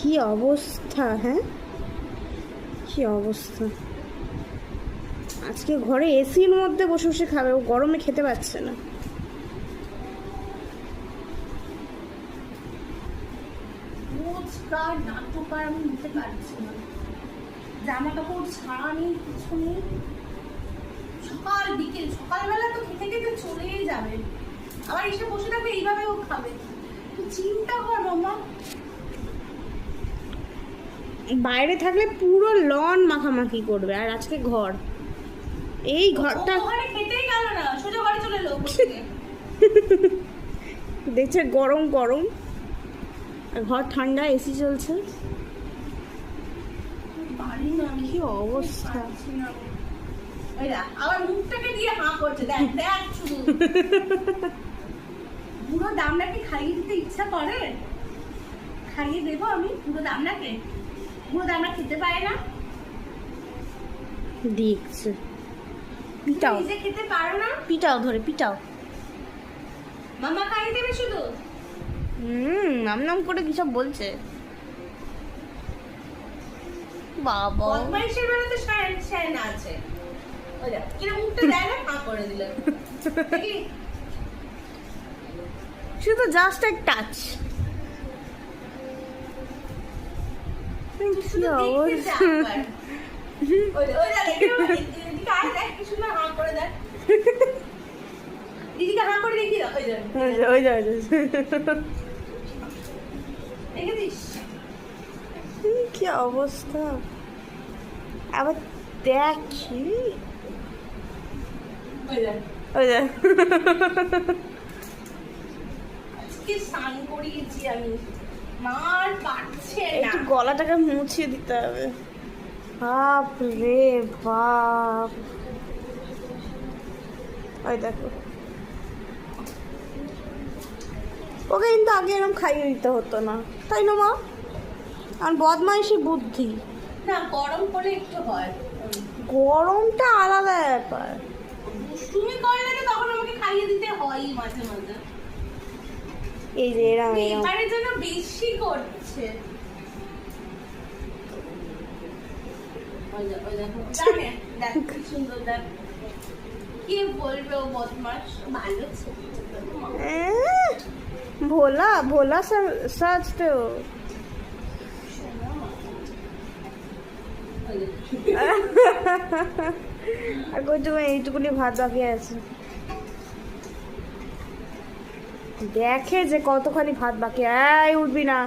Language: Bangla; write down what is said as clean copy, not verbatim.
কি অবস্থা, হ্যাঁ কি অবস্থা। আজকে ঘরে এসির মধ্যে বসে বসে খাবে, ও গরমে খেতে পারছে না। রোজকার নাটক আর আমি নিতে পারছি না। জামা কাপড় ছাড়া নেই, কিছু নেই। সকাল বিকেল, সকালবেলা তো খেতে খেতে চলেই যাবে, আবার এসে বসে থাকবে, এইভাবেও খাবে। তুই চিন্তা কর মামা। বাইরে থাকলে পুরো লন মাখামাখি করবে, আর আজকে ঘর, এই ঘরটা ওখানে খেতেই গেল না, সোজা বাড়ি চলে এলো। দেখছে গরম গরম, আর ঘর ঠান্ডা, এসি চলছে। বাড়ি না, কি অবস্থা। আবার মুখটাকে দিয়ে হাঁ করছে, দেখ দেখ শুধু। পুরো দামটাকে খাইয়ে দিতে ইচ্ছা করে, খাইয়ে দেবো আমি পুরো দামটাকে। পুরো দামটা খেতে পারে না, দেখছে। পিটাও, নিজে খেতে পারো না, পিটাও ধরে পিটাও। মামা খাইয়ে দেবে শুধু। নাম নাম করে কি সব বলছে বাবা। বদমাইশের বেলাতে শ্যান আছে। ওই দেখ কিরকম মুখটা দেয় না, হাঁ করে দিল। দেখলি? শুধু জাস্ট এক টাচ। শুধু দেখতে চা একবার। ওই দেখ, এদিকে আয়, দেখ কি সুন্দর হাঁ করে দেয়। দিদিকে হাঁ করে দেখিয়ে দাও, ওই দেখ। ওই যা দেখেছিস? কি অবস্থা। আবার দেখি, ওই দেখ। ওই দেখ। আজকে স্নান করিয়েছি আমি, মার পাচ্ছে না। একটু গলাটাকে মুছিয়ে দিতে হবে। বাপ রে বাপ, ওই দেখো। ওকে কিন্তু আগে এরকম খাইয়ে দিতে হতো না, তাই না মা? আর বদমাইশি বুদ্ধি। না, গরম করে একটু হয়। গরমটা আলাদা ব্যাপার। দুষ্টুমি করলে তো তখন আমাকে খাইয়ে দিতে হয়ই মাঝে মাঝে। এই যে এরম এরম এবারের জন্য বেশি করছে। ওই দেখো, জানে, দেখ কি সুন্দর, দেখ। কি বলবে ও বদমাস, ভালো ছেলে। ভোলা ভোলা সাজতে ও। আর কই তুমি এইটুকুনি ভাত বাকি আছে, দেখে যে কতখানি ভাত বাকি। এই উঠবি না।